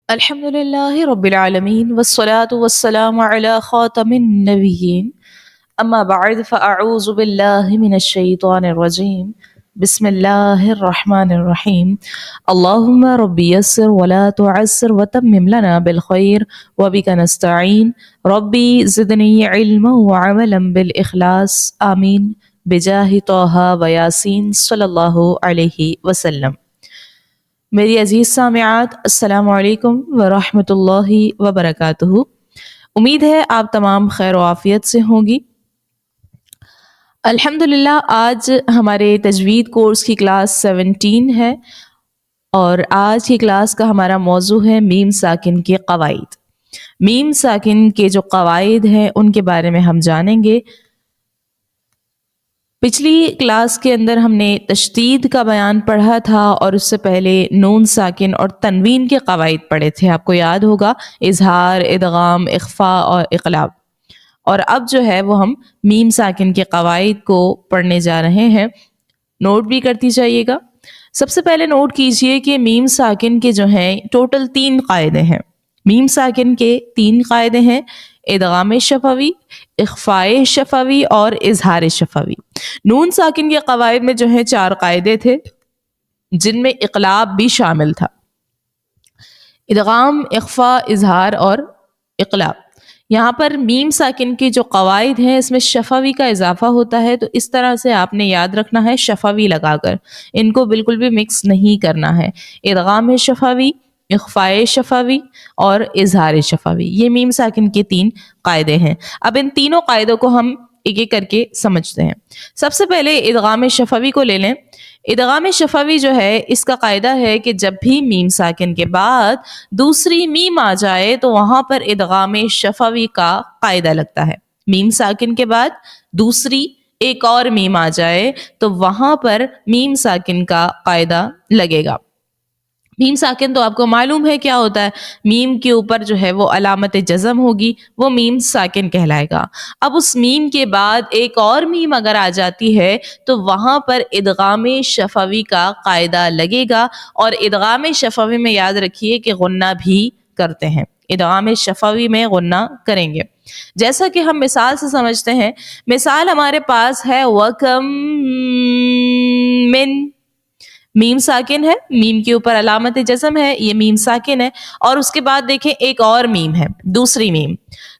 الحمد لله رب العالمين والصلاة والسلام على خاتم النبيين أما بعد فأعوذ بالله من الشيطان الرجيم بسم الله الرحمن الرحيم اللهم رب يسر ولا تعسر وتمم لنا بالخير وبك نستعين ربي زدني علما وعملا بالإخلاص آمين بجاه طه وياسين صلی اللہ علیہ وسلم۔ میری عزیز سامعات، السلام علیکم ورحمۃ اللہ وبرکاتہ۔ امید ہے آپ تمام خیر و عافیت سے ہوں گی۔ الحمدللہ آج ہمارے تجوید کورس کی کلاس 17 ہے اور آج کی کلاس کا ہمارا موضوع ہے میم ساکن کے قواعد۔ میم ساکن کے جو قواعد ہیں ان کے بارے میں ہم جانیں گے۔ پچھلی کلاس کے اندر ہم نے تشدید کا بیان پڑھا تھا اور اس سے پہلے نون ساکن اور تنوین کے قواعد پڑھے تھے، آپ کو یاد ہوگا، اظہار، ادغام، اخفاء اور اقلاب۔ اور اب جو ہے وہ ہم میم ساکن کے قواعد کو پڑھنے جا رہے ہیں، نوٹ بھی کرتی جائیے گا۔ سب سے پہلے نوٹ کیجئے کہ میم ساکن کے جو ہیں ٹوٹل 3 قاعدے ہیں۔ میم ساکن کے 3 قاعدے ہیں: ادغام شفوی، اخفاء شفوی اور اظہار شفوی۔ نون ساکن کے قواعد میں جو ہیں 4 قاعدے تھے جن میں اقلاب بھی شامل تھا: ادغام، اخفاء، اظہار اور اقلاب۔ یہاں پر میم ساکن کے جو قواعد ہیں اس میں شفوی کا اضافہ ہوتا ہے، تو اس طرح سے آپ نے یاد رکھنا ہے شفوی لگا کر، ان کو بالکل بھی مکس نہیں کرنا ہے۔ ادغام شفوی، اخفاء شفوی اور اظہار شفوی، یہ میم ساکن کے 3 قاعدے ہیں۔ اب ان تینوں قاعدوں کو ہم ایک ایک کر کے سمجھتے ہیں۔ سب سے پہلے ادغام شفوی کو لے لیں۔ ادغام شفوی جو ہے اس کا قاعدہ ہے کہ جب بھی میم ساکن کے بعد دوسری میم آ جائے تو وہاں پر ادغام شفوی کا قاعدہ لگتا ہے۔ میم ساکن کے بعد دوسری ایک اور میم آ جائے تو وہاں پر میم ساکن کا قاعدہ لگے گا۔ میم ساکن تو آپ کو معلوم ہے کیا ہوتا ہے، میم کے اوپر جو ہے وہ علامت جزم ہوگی، وہ میم ساکن کہلائے گا۔ اب اس میم کے بعد ایک اور میم اگر آ جاتی ہے تو وہاں پر ادغام شفوی کا قاعدہ لگے گا، اور ادغام شفوی میں یاد رکھیے کہ غنہ بھی کرتے ہیں، ادغام شفوی میں غنہ کریں گے۔ جیسا کہ ہم مثال سے سمجھتے ہیں، مثال ہمارے پاس ہے وَكَم من، میم ساکن ہے، میم کے اوپر علامت جزم ہے، یہ میم ساکن ہے، اور اس کے بعد دیکھیں ایک اور میم ہے، دوسری میم،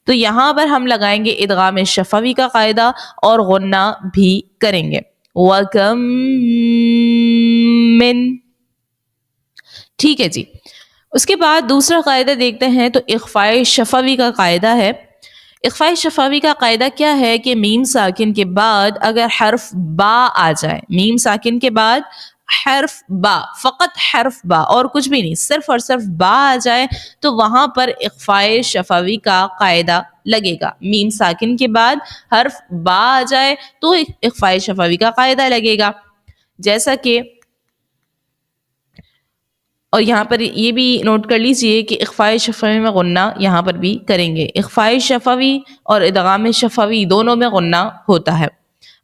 تو یہاں پر ہم لگائیں گے ادغام شفوی کا قاعدہ اور غنہ بھی کریں گے۔ وَكَم من، ٹھیک ہے جی۔ اس کے بعد دوسرا قاعدہ دیکھتے ہیں تو اخفاء شفوی کا قاعدہ ہے۔ اخفاء شفوی کا قاعدہ کیا ہے کہ میم ساکن کے بعد اگر حرف با آ جائے، میم ساکن کے بعد حرف با، فقط حرف با اور کچھ بھی نہیں، صرف اور صرف با آ جائے تو وہاں پر اخفاء شفوی کا قاعدہ لگے گا۔ میم ساکن کے بعد حرف با آ جائے تو اخفاء شفوی کا قاعدہ لگے گا، جیسا کہ، اور یہاں پر یہ بھی نوٹ کر لیجئے کہ اخفاء شفوی میں غنہ یہاں پر بھی کریں گے۔ اخفاء شفوی اور ادغام شفوی دونوں میں غنہ ہوتا ہے۔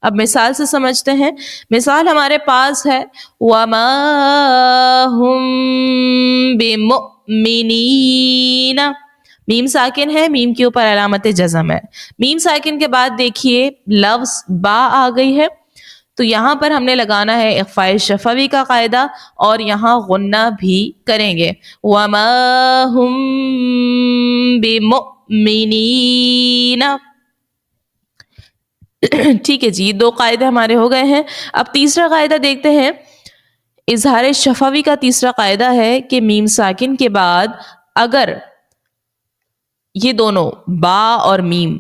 اب مثال سے سمجھتے ہیں، مثال ہمارے پاس ہے وَمَا هُم بِمُؤْمِنِينَ، میم ساکن ہے، میم کے اوپر علامت جزم ہے، میم ساکن کے بعد دیکھیے لفظ با آ گئی ہے، تو یہاں پر ہم نے لگانا ہے اخفاء شفوی کا قاعدہ اور یہاں غنہ بھی کریں گے۔ وَمَا هُم بِمُؤْمِنِينَ، ٹھیک ہے جی، 2 قاعدے ہمارے ہو گئے ہیں۔ اب تیسرا قاعدہ دیکھتے ہیں۔ اظہار شفوی کا تیسرا قاعدہ ہے کہ میم ساکن کے بعد اگر یہ دونوں با اور میم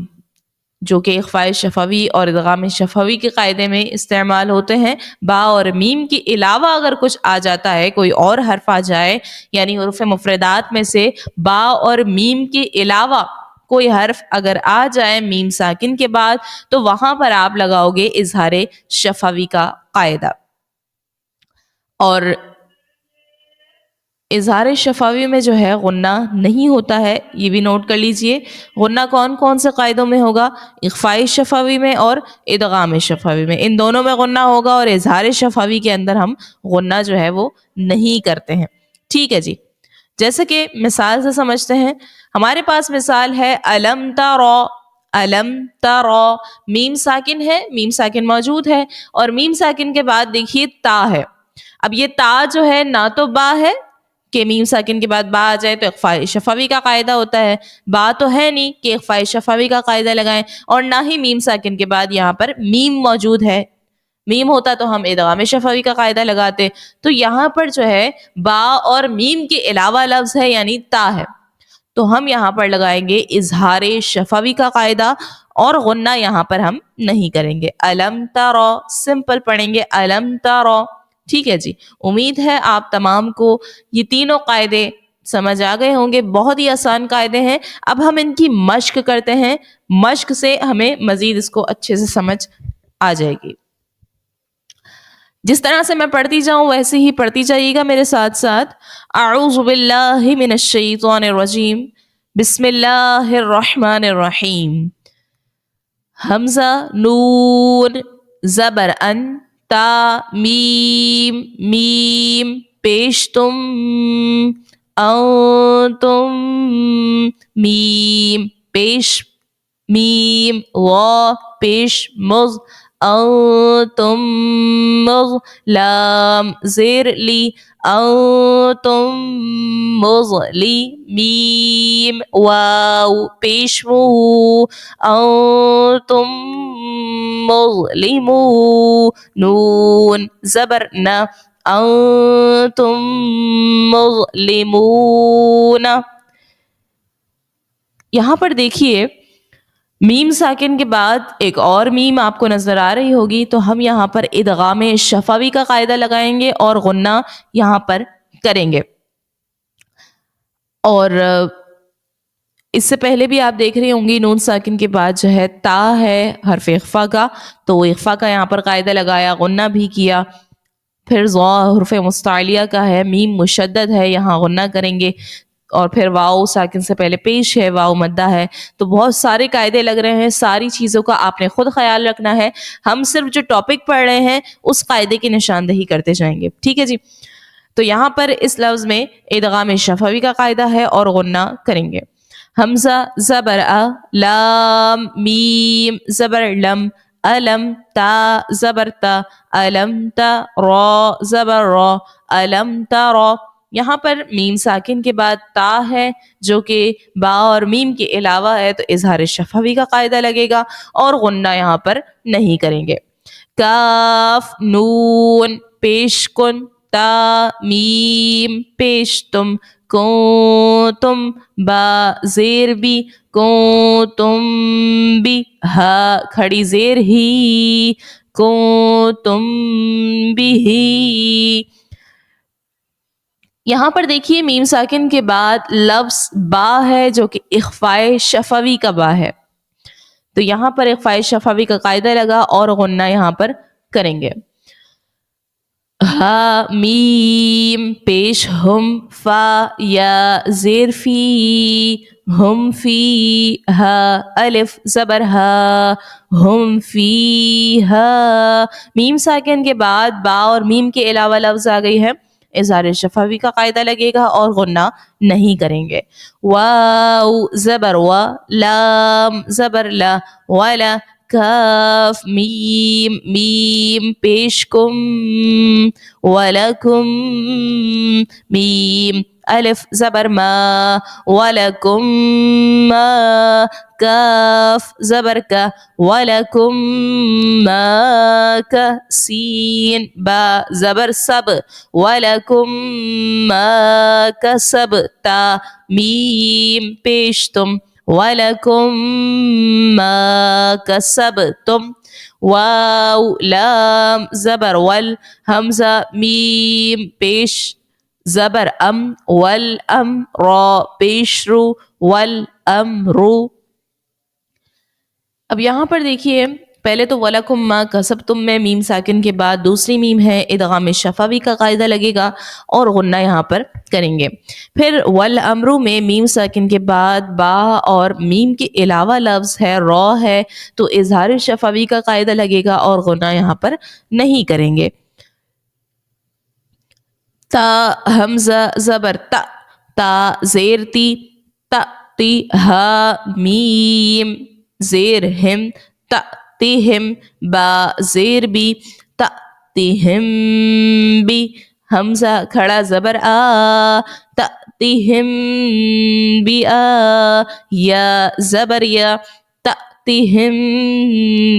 جو کہ اخفاء شفوی اور ادغام شفوی کے قاعدے میں استعمال ہوتے ہیں، با اور میم کے علاوہ اگر کچھ آ جاتا ہے، کوئی اور حرف آ جائے، یعنی حروف مفردات میں سے با اور میم کے علاوہ کوئی حرف اگر آ جائے میم ساکن کے بعد تو وہاں پر آپ لگاؤ گے اظہار شفوی کا قاعدہ۔ اور اظہار شفوی میں جو ہے غنہ نہیں ہوتا ہے، یہ بھی نوٹ کر لیجئے۔ غنہ کون کون سے قاعدوں میں ہوگا؟ اخفاء شفوی میں اور ادغام شفوی میں، ان دونوں میں غنہ ہوگا، اور اظہار شفوی کے اندر ہم غنہ جو ہے وہ نہیں کرتے ہیں۔ ٹھیک ہے جی، جیسے کہ مثال سے سمجھتے ہیں، ہمارے پاس مثال ہے علم ترا، علم ترا، میم ساکن ہے، میم ساکن موجود ہے، اور میم ساکن کے بعد دیکھیے تا ہے. اب یہ تا جو ہے نہ تو با ہے کہ میم ساکن کے بعد با آ جائے تو اخفاء شفوی کا قاعدہ ہوتا ہے، با تو ہے نہیں کہ اخفاء شفوی کا قاعدہ لگائیں، اور نہ ہی میم ساکن کے بعد یہاں پر میم موجود ہے. میم ہوتا تو ہم ادغام شفوی کا قاعدہ لگاتے. تو یہاں پر جو ہے با اور میم کے علاوہ لفظ ہے یعنی تا ہے، تو ہم یہاں پر لگائیں گے اظہار شفوی کا قاعدہ، اور غنہ یہاں پر ہم نہیں کریں گے. علم ترا، سمپل پڑھیں گے علم ترا. ٹھیک ہے جی، امید ہے آپ تمام کو یہ تینوں قاعدے سمجھ آ گئے ہوں گے. بہت ہی آسان قاعدے ہیں. اب ہم ان کی مشق کرتے ہیں، مشق سے ہمیں مزید اس کو اچھے سے سمجھ آ جائے گی. جس طرح سے میں پڑھتی جاؤں ویسے ہی پڑھتی جائیے گا میرے ساتھ ساتھ. اعوذ باللہ من الشیطان الرجیم، بسم اللہ الرحمن الرحیم. حمزہ نون زبر ان، تا میم میم پیش تم، انتم میم پیش میم، وا پیش مز، انتم مز، لام زیر لی، انتم مظلی، میم واو پیش مو، انتم مظلمو، نون زبر نا، انتم مظلمون. یہاں پر دیکھیے میم ساکن کے بعد ایک اور میم آپ کو نظر آ رہی ہوگی، تو ہم یہاں پر ادغام شفوی کا قاعدہ لگائیں گے اور غنہ یہاں پر کریں گے. اور اس سے پہلے بھی آپ دیکھ رہی ہوں گی نون ساکن کے بعد جو ہے تا ہے حرف اخفا کا، تو اخفا کا یہاں پر قاعدہ لگایا، غنہ بھی کیا. پھر ضا حرف مستعلیہ کا ہے، میم مشدد ہے، یہاں غنہ کریں گے. اور پھر واؤ ساکن سے پہلے پیش ہے، واؤ مدہ ہے. تو بہت سارے قاعدے لگ رہے ہیں، ساری چیزوں کا آپ نے خود خیال رکھنا ہے. ہم صرف جو ٹاپک پڑھ رہے ہیں اس قاعدے کی نشاندہی کرتے جائیں گے. ٹھیک ہے جی. تو یہاں پر اس لفظ میں ادغام شفوی کا قاعدہ ہے اور غنہ کریں گے. حمزہ زبر ا، لام میم زبر لم، علم تا زبر تا، علم تا، را زبر را، علم ترا. یہاں پر میم ساکن کے بعد تا ہے جو کہ با اور میم کے علاوہ ہے، تو اظہار شفوی کا قاعدہ لگے گا اور غنہ یہاں پر نہیں کریں گے. کاف نون پیش کن، تا میم پیش تم، کنتم با زیر بی، کنتم بی، ہا کھڑی زیر ہی، کنتم بھی. یہاں پر دیکھیے میم ساکن کے بعد لفظ با ہے جو کہ اخفاء شفوی کا با ہے، تو یہاں پر اخفاء شفوی کا قاعدہ لگا اور غنہ یہاں پر کریں گے. ہا میم پیش ہم، فا یا زیر فی، ہم فی، ہا الف زبر ہا، ہم فی ہا. میم ساکن کے بعد با اور میم کے علاوہ لفظ آ گئی ہے، اظہار شفوی کا قاعدہ لگے گا اور غنہ نہیں کریں گے. واو زبر وا، لام زبر لا، ولا، کاف میم میم پیش کم، ولکم، میم الف زبر ما، ولکم ما، کاف زبر کا، ولکم ما کا، سین با زبر سب، ولکم ما کسب، تا میم پیش تم، وَلَكُمْ مَا كَسَبْتُمْ. واو لام زبر ول، حمزہ میم پیش زبر ام، والام را پیش رو، والامر. اب یہاں پر دیکھیے پہلے تو وَلَكُمْ مَا كَسَبْتُمْ میں میم ساکن کے بعد دوسری میم ہے، ادغام شفوی کا قاعدہ لگے گا اور غنہ یہاں پر کریں گے. پھر والامر میں میم ساکن کے بعد با اور میم کے علاوہ لفظ ہے، را ہے، تو اظہار شفوی کا قاعدہ لگے گا اور غنہ یہاں پر نہیں کریں گے. تا حمزہ زبر تا، تا زیر تی تأتی ہا میم زیر ہم تأتیہم با زیر بی تأتیہم بی حمزہ کھڑا زبر آ تأتیہم بی آ یا زبر یا تأتیہم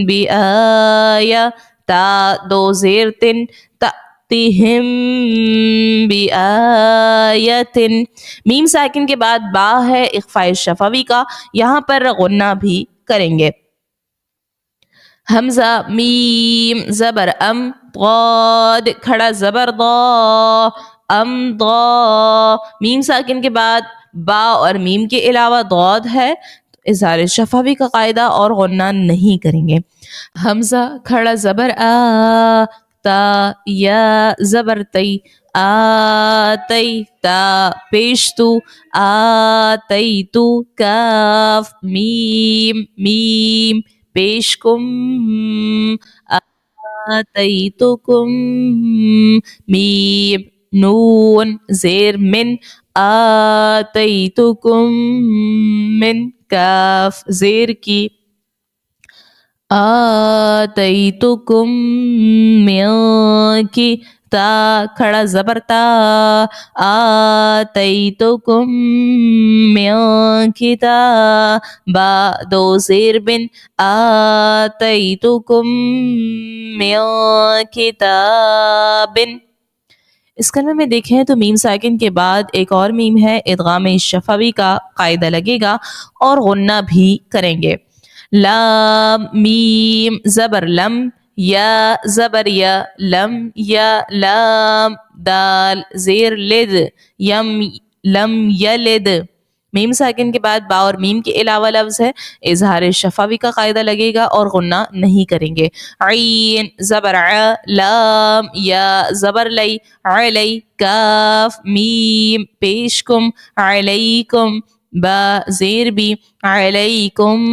بی آیا تا دو زیر تن تأتیہم بی آیتن میم ساکن کے بعد با ہے اخفاء شفوی کا، یہاں پر غنہ بھی کریں گے. حمزہ میم زبر ام ضاد کھڑا زبر ضا ام ضا میم ساکن کے بعد با اور میم کے علاوہ ضاد ہے تو اظہار شفوی کا قاعدہ اور غنہ نہیں کریں گے. حمزہ کھڑا زبر آ تا یا زبر تی آتی تا پیش تو آتی تو کاف میم میم پیش کم آتیتکم میم نون زیر من آتیتکم من کاف زیر کی آتیتکم من کی تا کھڑا زبر تا آتیتکم من کتاب دو زیر بن آتیتکم من کتاب. اس کلمے میں دیکھیں تو میم ساکن کے بعد ایک اور میم ہے، ادغام شفوی کا قاعدہ لگے گا اور غنہ بھی کریں گے. لام میم زبر لم یا زبر یا لم یا لام دال زیر لد یم لم یلد میم ساکن کے بعد با اور میم کے علاوہ لفظ ہے، اظہار شفوی کا قاعدہ لگے گا اور غنہ نہیں کریں گے. عین زبر ع لام یا زبر لی علی کاف میم پیش کم علیکم با زیر بی علیکم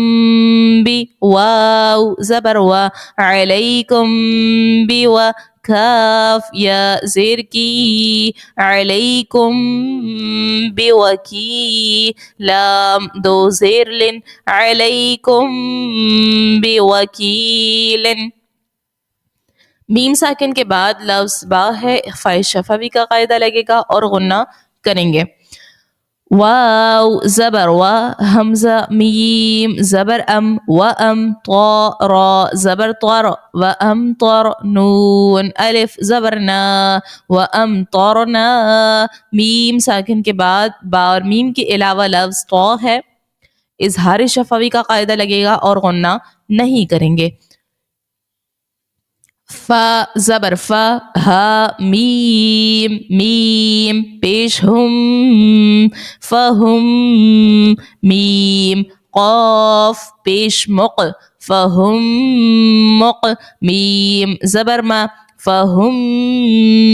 بی واو زبر وا علیکم بی و کاف یا زیر کی علیکم بی وکی لام دو زیر لن علیکم بی وکیلن. میم ساکن کے بعد لفظ با ہے، اخفاء شفوی کا قاعدہ لگے گا اور غنہ کریں گے. واو زبر وا حمزہ میم زبر ام و ام طا را زبر طر و ام طر نون الف زبر نا و ام طرنا میم ساکن کے بعد با اور میم کے علاوہ لفظ طا ہے، اظہار شفوی کا قاعدہ لگے گا اور غنہ نہیں کریں گے. فا زبر فا ہا میم میم پیش ہم فہم میم قاف پیش مق فہم مق میم زبر ما فہم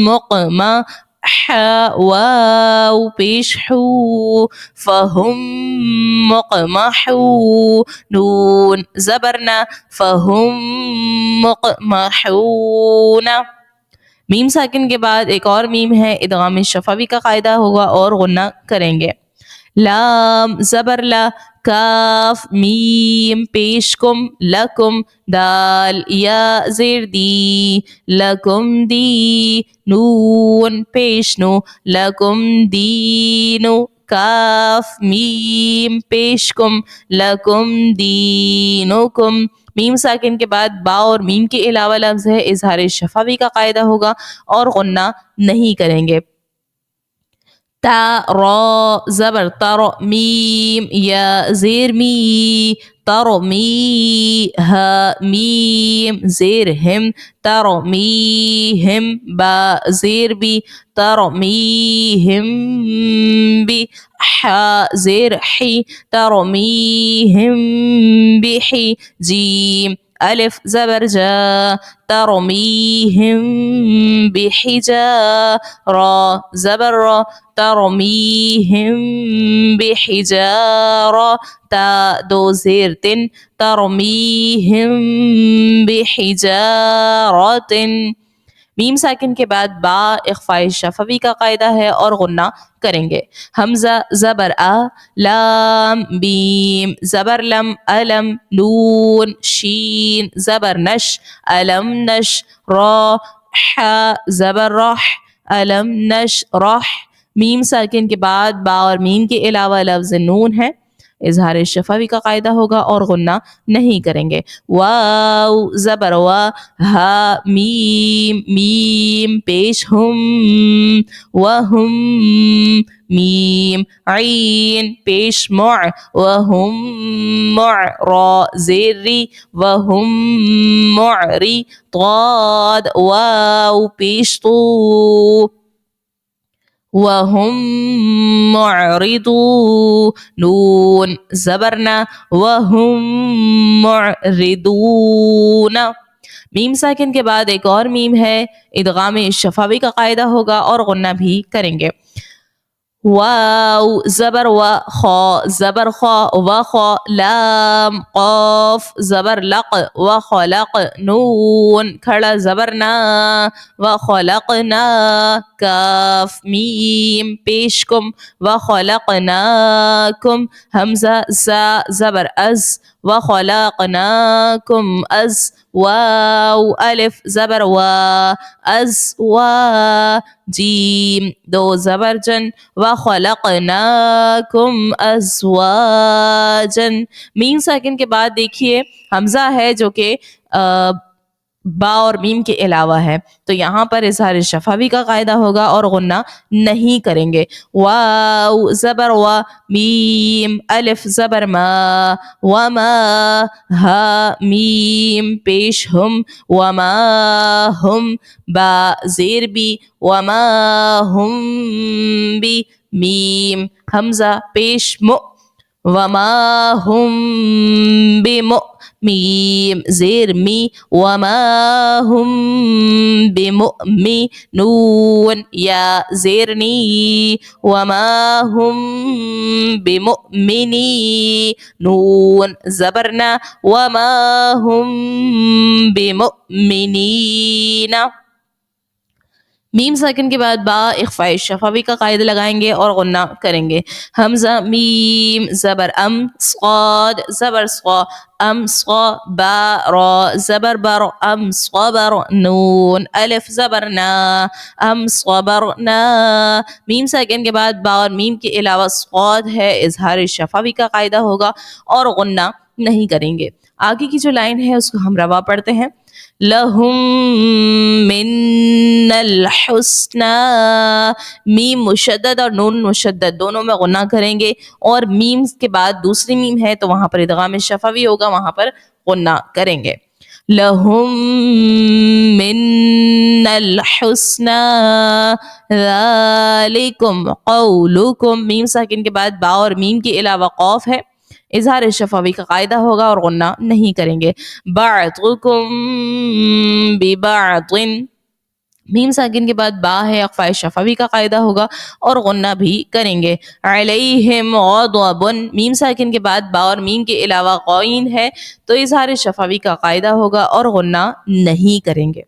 مقما حا واو پیش حو فہم مقمحو نون زبرنا فہم مقمحون. میم ساکن کے بعد ایک اور میم ہے، ادغام شفوی کا قاعدہ ہوگا اور غنہ کریں گے. لام زبر لا کاف میم پیش کم لکم دال یا زیر دی لکم دی نون پیش نو لکم دینو کاف میم پیش کم لکم دینکم. میم ساکن کے بعد با اور میم کے علاوہ لفظ ہے، اظہار شفوی کا قاعدہ ہوگا اور غنہ نہیں کریں گے. تا را زبر تر میم یا زیر می تر می ہا میم زیر ہم تر می ہم با زیر بی تر می ہم بی حا زیر حی تر می ہم بی حی جیم الف زبر جا ترمیہم بحجارہ زبر را ترمیہم بحجارہ تا دو زیر تن ترمیہم بحجارۃ. میم ساکن کے بعد با اخفاء شفوی کا قاعدہ ہے اور غنہ کریں گے. حمزہ زبر آ، لام بیم زبر لم، علم نون شین زبر نش، علم نش را، ح زبر رح، علم نش رح. میم ساکن کے بعد با اور میم کے علاوہ لفظ نون ہے، اظہار شفوی کا قاعدہ ہوگا اور غنہ نہیں کریں گے. واو زبر وا، ہا میم میم پیش ہم، وہم میم عین پیش مع، وہم مع را زیر ری، وہم معری ضاد واو پیش تو، وَهُمْ مُعْرِضُونَ نون زبرنا وَهُمْ مُعْرِضُونَ. میم ساکن کے بعد ایک اور میم ہے، ادغام شفوی کا قاعدہ ہوگا اور غنہ بھی کریں گے. واو زبر و، خا زبر خا و خا، لام قاف زبر لق و خلق، نون کھڑا زبر نا و خلقنا، کاف میم پیش کم و خلقناکم، حمزہ زا زبر از و خلقناکم از، واو الف زبر وا از وا، جیم دو زبر جن و خلقناکم ازواجا. میم ساکن کے بعد دیکھیے حمزہ ہے جو کہ با اور میم کے علاوہ ہے، تو یہاں پر اظہار شفوی کا قاعدہ ہوگا اور غنہ نہیں کریں گے. واو زبر و، میم الف زبر ما، وما ہا میم پیش ہم، وما ہم با زیر بی، وما ہم بی میم حمزہ پیش مؤ، وما ہم بمؤ میم زیر می، وما ہم بمؤمن نون یا زیر نی، وما ہم بمؤمنی نون زبرنا، وما ہم بمؤمنین. میم ساکن کے بعد با اخفاء شفوی کا قاعدہ لگائیں گے اور غنہ کریں گے. حمزہ میم زبر ام، صاد زبر صا، ام صا، با را زبر بر، ام صبر، نون الف زبر نا، ام صبرنا. میم ساکن کے بعد با اور میم کے علاوہ صاد ہے، اظہار شفوی کا قاعدہ ہوگا اور غنہ نہیں کریں گے. آگے کی جو لائن ہے اس کو ہم روا پڑھتے ہیں. لَهُم مِّنَّ الْحُسْنَى، میم مشدد اور نون مشدد دونوں میں غنہ کریں گے، اور میم کے بعد دوسری میم ہے تو وہاں پر ادغام شفوی ہوگا، وہاں پر غنہ کریں گے. لَهُم مِّنَّ الْحُسْنَى ذَلِكُمْ قَوْلُكُمْ. میم ساکن کے بعد با اور میم کے علاوہ قاف ہے، اظہار شفوی کا قاعدہ ہوگا اور غنہ نہیں کریں گے. بعضکم ببعض، میم ساکن کے بعد با ہے، اخفاء شفوی کا قاعدہ ہوگا اور غنہ بھی کریں گے. علیہم غضب، میم ساکن کے بعد با اور میم کے علاوہ غین ہے تو اظہار شفوی کا قاعدہ ہوگا اور غنہ نہیں کریں گے.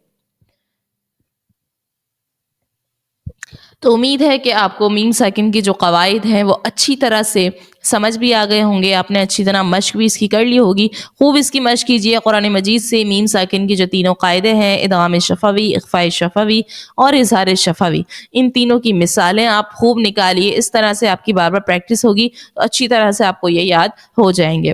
تو امید ہے کہ آپ کو میم ساکن کی جو قواعد ہیں وہ اچھی طرح سے سمجھ بھی آ گئے ہوں گے، آپ نے اچھی طرح مشق بھی اس کی کر لی ہوگی. خوب اس کی مشق کیجیے، قرآن مجید سے میم ساکن کی جو تینوں قاعدے ہیں، ادغام شفوی، اخفاء شفوی اور اظہار شفوی، ان تینوں کی مثالیں آپ خوب نکالیے. اس طرح سے آپ کی بار بار پریکٹس ہوگی تو اچھی طرح سے آپ کو یہ یاد ہو جائیں گے.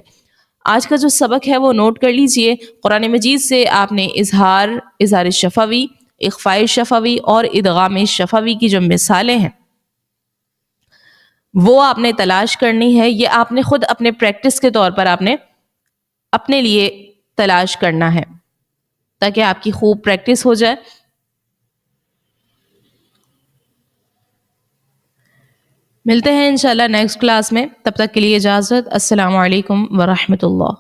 آج کا جو سبق ہے وہ نوٹ کر لیجئے. قرآن مجید سے آپ نے اظہار شفوی، اخفاء شفوی اور ادغام شفوی کی جو مثالیں ہیں وہ آپ نے تلاش کرنی ہے. یہ آپ نے خود اپنے پریکٹس کے طور پر آپ نے اپنے لیے تلاش کرنا ہے تاکہ آپ کی خوب پریکٹس ہو جائے. ملتے ہیں انشاءاللہ نیکسٹ کلاس میں، تب تک کے لیے اجازت. السلام علیکم ورحمۃ اللہ.